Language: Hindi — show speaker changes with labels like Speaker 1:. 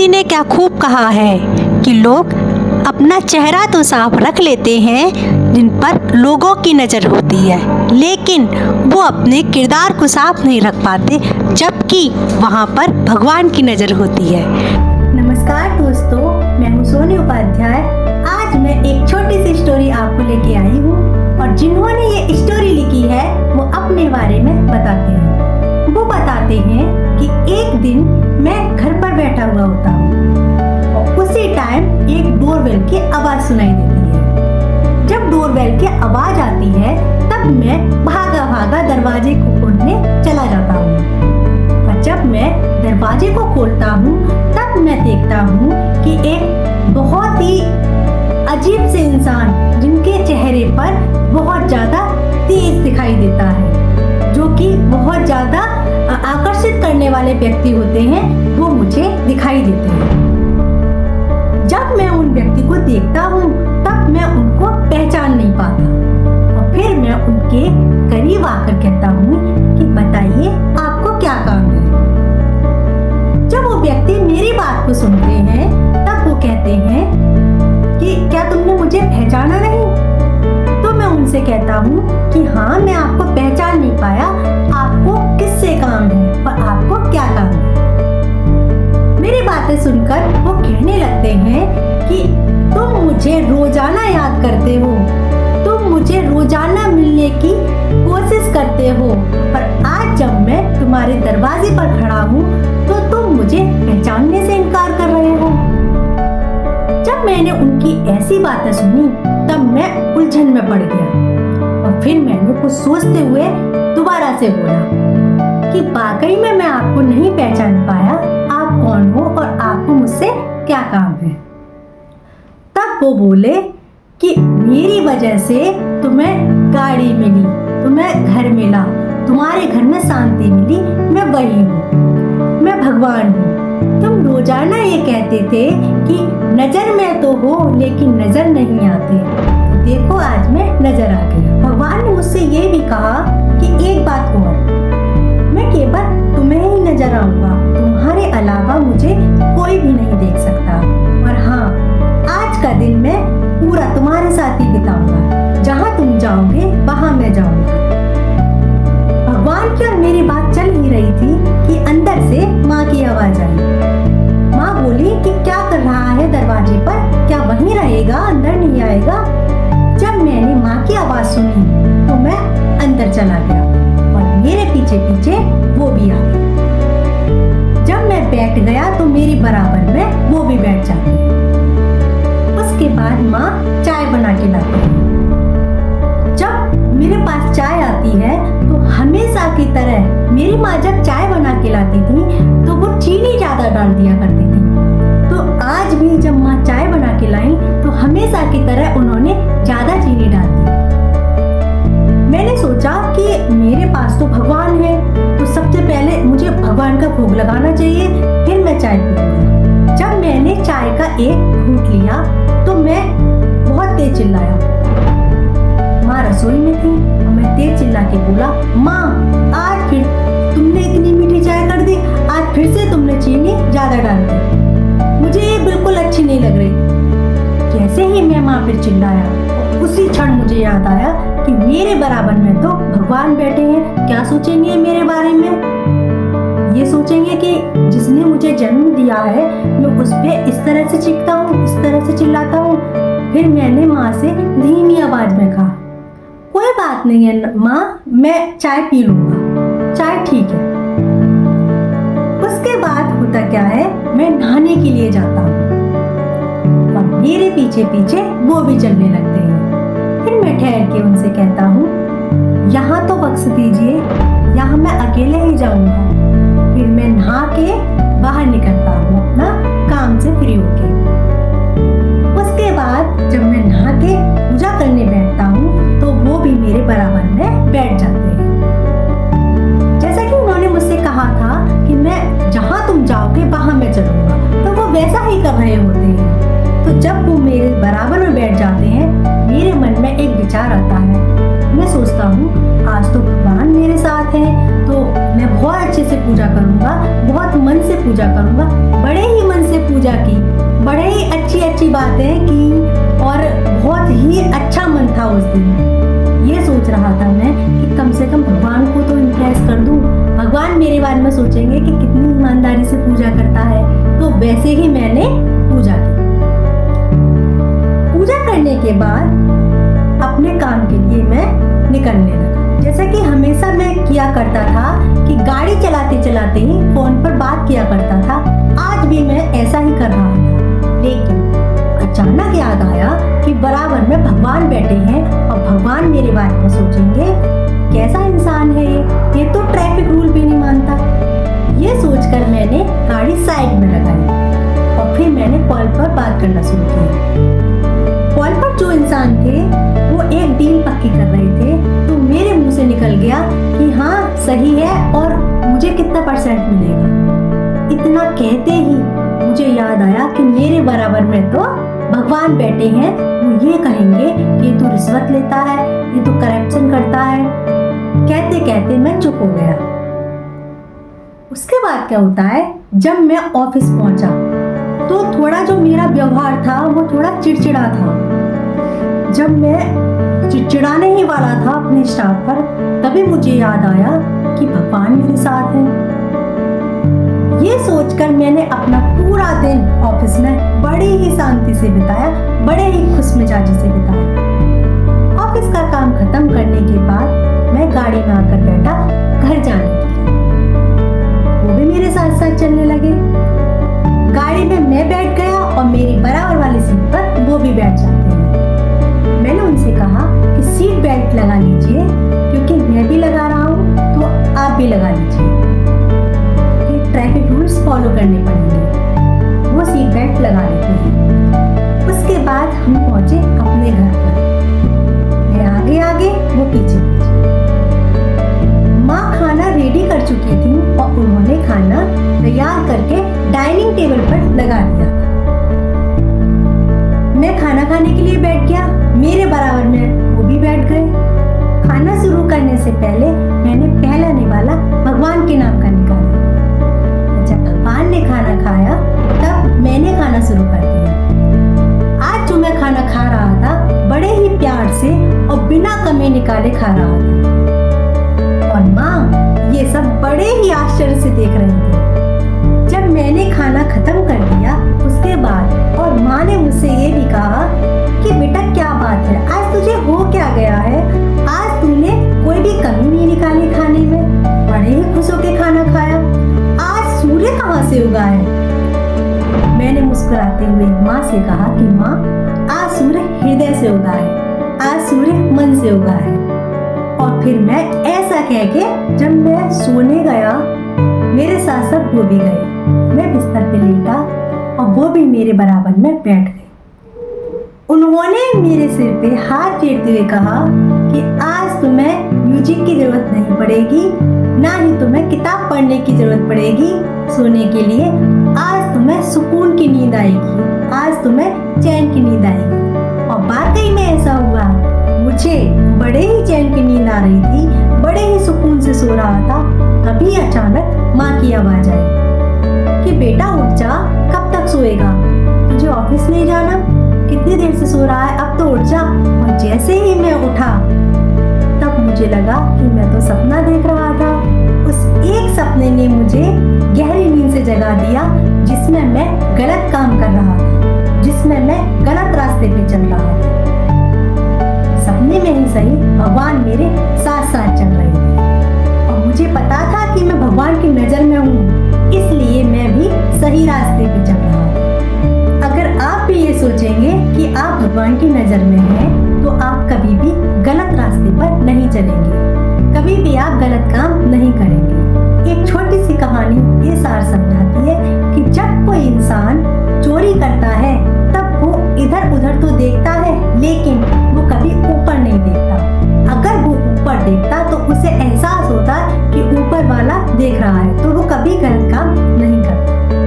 Speaker 1: जी ने क्या खूब कहा है कि लोग अपना चेहरा तो साफ रख लेते हैं जिन पर लोगों की नज़र होती है, लेकिन वो अपने किरदार को साफ नहीं रख पाते जबकि वहाँ पर भगवान की नज़र होती है।
Speaker 2: नमस्कार दोस्तों, मैं हूँ सोनी उपाध्याय। आज मैं एक छोटी सी स्टोरी आपको लेके आई हूँ और जिन्होंने ये स्टोरी लिखी है वो अपने बारे में बताते हैं। वो बताते हैं कि एक दिन मैं घर पर बैठा हुआ होता हूँ और उसी टाइम एक डोरबेल की आवाज़ सुनाई देती है। जब डोरबेल की आवाज़ आती है तब मैं भागा भागा दरवाजे को खोलने चला जाता हूँ और जब मैं दरवाजे को खोलता हूँ तब मैं देखता हूँ कि एक बहुत ही अजीब से इंसान जिनके चेहरे पर बहुत ज़्यादा तेज दिखाई देता है, जो कि बहुत ज़्यादा आकर्षित करने वाले व्यक्ति होते हैं, वो मुझे दिखाई देते हैं। जब मैं उन व्यक्ति को देखता हूँ तब मैं उनको पहचान नहीं पाता और फिर मैं उनके करीब आकर कहता हूँ कि बताइए आपको क्या काम है। जब वो व्यक्ति मेरी बात को सुनते हैं तब वो कहते हैं कि क्या तुमने मुझे पहचाना नहीं? तो मैं उनसे कहता हूँ कि हाँ, मैं आपको पहचान नहीं पाया, आपको किससे काम है और आपको क्या काम है। मेरी बातें सुनकर वो कहने लगते हैं कि तुम मुझे रोजाना याद करते हो, तुम मुझे रोजाना मिलने की कोशिश करते हो, पर आज जब मैं तुम्हारे दरवाजे पर खड़ा हूँ तो तुम मुझे पहचानने से इनकार कर रहे हो। जब मैंने उनकी ऐसी बातें सुनी तब मैं उलझन में पड़ गया और फिर मैंने कुछ सोचते हुए दोबारा से बोला कि वाकई में मैं आपको नहीं पहचान पाया, आप कौन हो और आपको मुझसे क्या काम है। तब वो बोले कि मेरी वजह से तुम्हें गाड़ी मिली, तुम्हें घर मिला, तुम्हारे घर में शांति मिली, मैं वही हूँ, मैं भगवान हूँ। तुम रोजाना ये कहते थे कि नजर में तो हो लेकिन नजर नहीं आते, तो देखो आज मैं नजर आ गया। भगवान ने मुझसे ये भी कहा कि एक बात और, मैं केवल तुम्हें ही नजर आऊंगा, तुम्हारे अलावा मुझे कोई भी नहीं देख सकता। और हाँ, आज का दिन मैं पूरा तुम्हारे साथ ही बिताऊंगा, जहाँ तुम जाओगे वहाँ मैं जाऊंगा। भगवान की और मेरी बात चल ही रही थी कि अंदर से माँ की आवाज आई। माँ बोली कि क्या कर रहा है दरवाजे पर, क्या वहीं रहेगा, अंदर नहीं आएगा? जब मैंने माँ की आवाज सुनी तो मैं अंदर चला गया और मेरे पीछे पीछे वो भी आ गई। जब मैं बैठ गया तो मेरी बराबर में वो भी बैठ जाती है। उसके बाद माँ चाय बना के लाती है। जब मेरे पास चाय आती है तो हमेशा की तरह मेरी माँ जब चाय बना के लाती थी तो वो चीनी ज्यादा डाल दिया करती थी। तो आज भी जब माँ चाय बना के लाई तो हमेशा की तरह उन्होंने ज्यादा चीनी डाल दी। मैंने सोचा कि मेरे पास तो भगवान है, तो सबसे पहले मुझे भगवान का भोग लगाना चाहिए, फिर मैं चाय पीऊंगा। जब मैंने चाय का एक घूंट लिया तो मैं बहुत तेज चिल्लाया। माँ रसोई में थी और मैं तेज चिल्ला के बोला, माँ आज फिर तुमने इतनी मीठी चाय कर दी, आज फिर से तुमने चीनी ज्यादा डाल दी, मुझे ये बिल्कुल अच्छी नहीं लग रही। जैसे ही मैं माँ फिर चिल्लाया उसी क्षण मुझे याद आया कि मेरे बराबर में तो भगवान बैठे हैं, क्या सोचेंगे मेरे बारे में? ये सोचेंगे कि जिसने मुझे जन्म दिया है मैं उस पर इस तरह से चीखता हूँ, इस तरह से चिल्लाता हूँ। फिर मैंने माँ से धीमी आवाज में कहा, कोई बात नहीं है माँ, मैं चाय पी लूंगा, चाय ठीक है। उसके बाद होता क्या है, मैं नहाने के लिए जाता हूँ और मेरे पीछे पीछे वो भी चलने लगते हैं। फिर मैं ठहर के उनसे कहता हूँ, यहाँ तो बख्श दीजिए, यहाँ मैं अकेले ही जाऊंगा। फिर मैं नहा के बाहर निकलता हूँ अपना काम से फ्री होके। उसके बाद जब मैं नहा के पूजा करने बैठता हूँ तो वो भी मेरे बराबर में बैठ जाते हैं। जैसा कि उन्होंने मुझसे कहा था कि मैं जहाँ तुम जाओगे वहाँ मैं चलूंगा, तो वो वैसा ही कर रहे होते हैं। तो जब वो मेरे बराबर में बैठ जाते हैं मेरे मन में एक विचार आता है। मैं सोचता हूँ आज तो भगवान मेरे साथ हैं, तो मैं बहुत अच्छे से पूजा करूँगा, बहुत मन से पूजा करूँगा, बड़े ही मन से पूजा पूजा की, बड़े ही अच्छी अच्छी बातें की और बहुत ही अच्छा मन था उस दिन। ये सोच रहा था मैं कि कम से कम भगवान को तो इम्प्रेस कर दूं, भगवान मेरे बारे में सोचेंगे कि कितनी ईमानदारी से पूजा करता है। तो वैसे ही मैंने पूजा की। पूजा करने के बाद अपने काम के लिए मैं निकलने लगा। जैसा कि हमेशा मैं किया करता था कि गाड़ी चलाते चलाते ही फोन पर बात किया करता था, आज भी मैं ऐसा ही कर रहा था। लेकिन अचानक याद आया कि बराबर में भगवान बैठे हैं और भगवान मेरे बारे में सोचेंगे कैसा इंसान है ये तो ट्रैफिक रूल भी नहीं मानता। ये सोचकर मैंने गाड़ी साइड में लगाई और फिर मैंने कॉल पर बात करना शुरू किया। कॉल पर जो इंसान थे वो एक डील पक्की कर रहे थे, तो मेरे मुंह से निकल गया कि हाँ सही है और मुझे कितना परसेंट मिलेगा। इतना कहते ही मुझे याद आया कि मेरे बराबर में तो भगवान बैठे हैं, वो ये कहेंगे कि ये तो रिश्वत लेता है, ये तो करप्शन करता है। कहते कहते मैं चुप हो गया। उसके बाद क्या होता है, जब मैं ऑफिस पहुंचा तो थोड़ा जो मेरा व्यवहार था वो थोड़ा चिड़चिड़ा था। जब मैं चिड़चिड़ाने ही वाला था अपने स्टाफ पर, तभी मुझे याद आया कि भगवान मेरे साथ हैं। ये सोचकर मैंने अपना पूरा दिन ऑफिस में बड़ी ही शांति से बिताया, बड़े ही खुश मिजाजी से बिताया। ऑफिस का काम खत्म करने के बाद मैं गाड़ी में आकर बैठा घर जाने के लिए। वो भी मेरे साथ साथ चलने लगे। गाड़ी में मैं बैठ गया और मेरी बराबर वाली सीट पर वो भी बैठ जाते हैं। मैंने उनसे कहा कि सीट बेल्ट लगा लीजिए, क्योंकि मैं भी लगा रहा हूँ तो आप भी लगा लीजिए, ट्रैफिक रूल्स फॉलो करने पड़ेंगे। वो सीट बेल्ट लगा लेते हैं। उसके बाद हम पहुंचे अपने घर पर। मैं आगे आगे, वो पीछे पीछे। माँ खाना रेडी कर चुकी थी और उन्होंने खाना तैयार करके डाइनिंग टेबल पर लगा दिया था। मैं खाना खाने के लिए बैठ गया, मेरे बराबर में वो भी बैठ गए। खाना शुरू करने से पहले मैंने पहला निवाला भगवान के नाम का निकाला। जब भगवान ने खाना खाया तब मैंने खाना शुरू कर दिया। आज जो मैं खाना खा रहा था बड़े ही प्यार से और बिना कमी निकाले खा रहा था, और माँ ये सब बड़े ही आश्चर्य से देख रही थी। जब मैंने खाना खत्म कर दिया उसके बाद और माँ ने मुझसे ये भी कहा कि बेटा क्या बात है, आज तुझे हो क्या गया है, आज तूने कोई भी कमी नहीं निकाली खाने में, बड़े ही खुश होकर खाना खाया, आज सूर्य कहाँ से उगा है। मैंने मुस्कुराते हुए माँ से कहा कि माँ आज सूर्य हृदय से उगा है, आज सूर्य मन से उगा है। और फिर मैं ऐसा कह के जब मैं सोने गया, मेरे साथ साथ वो भी गए। मैं बिस्तर पे लेटा और वो भी मेरे बराबर में बैठ गए। उन्होंने मेरे सिर पे हाथ फेरते हुए कहा कि आज तुम्हें म्यूजिक की जरूरत नहीं पड़ेगी, ना ही तुम्हें किताब पढ़ने की जरूरत पड़ेगी सोने के लिए। आज तुम्हें सुकून की नींद आएगी, आज तुम्हें चैन की नींद आएगी। और वाकई में ऐसा हुआ। मुझे बड़े ही चैन की नींद आ रही थी, बड़े ही सुकून से सो रहा था। तभी अचानक माँ की आवाज आई कि बेटा उठ जा, कब तक सोएगा, तुझे ऑफिस नहीं जाना, कितनी देर से सो रहा है, अब तो उठ जा। और जैसे ही मैं उठा तब मुझे लगा कि मैं तो सपना देख रहा था। उस एक सपने ने मुझे गहरी नींद से जगा दिया, जिसमें मैं गलत काम कर रहा था, जिसमें मैं गलत रास्ते पे चल रहा था। सपने में ही सही भगवान मेरे साथ साथ चल रहे थे और मुझे पता था कि मैं भगवान की नजर में हूँ, इसलिए मैं भी सही रास्ते पे चल रहा था। अगर आप भी ये सोचेंगे कि आप भगवान की नजर में हैं, तो आप कभी भी गलत रास्ते पर नहीं चलेंगे, कभी भी आप गलत काम नहीं करेंगे। एक छोटी सी कहानी ये सार समझाती है कि जब कोई इंसान चोरी करता है तब वो इधर उधर तो देखता है, लेकिन वो कभी ऊपर नहीं देखता। अगर वो ऊपर देखता तो उसे एहसास होता कि ऊपर वाला देख रहा है, तो वो कभी गलत काम नहीं करता।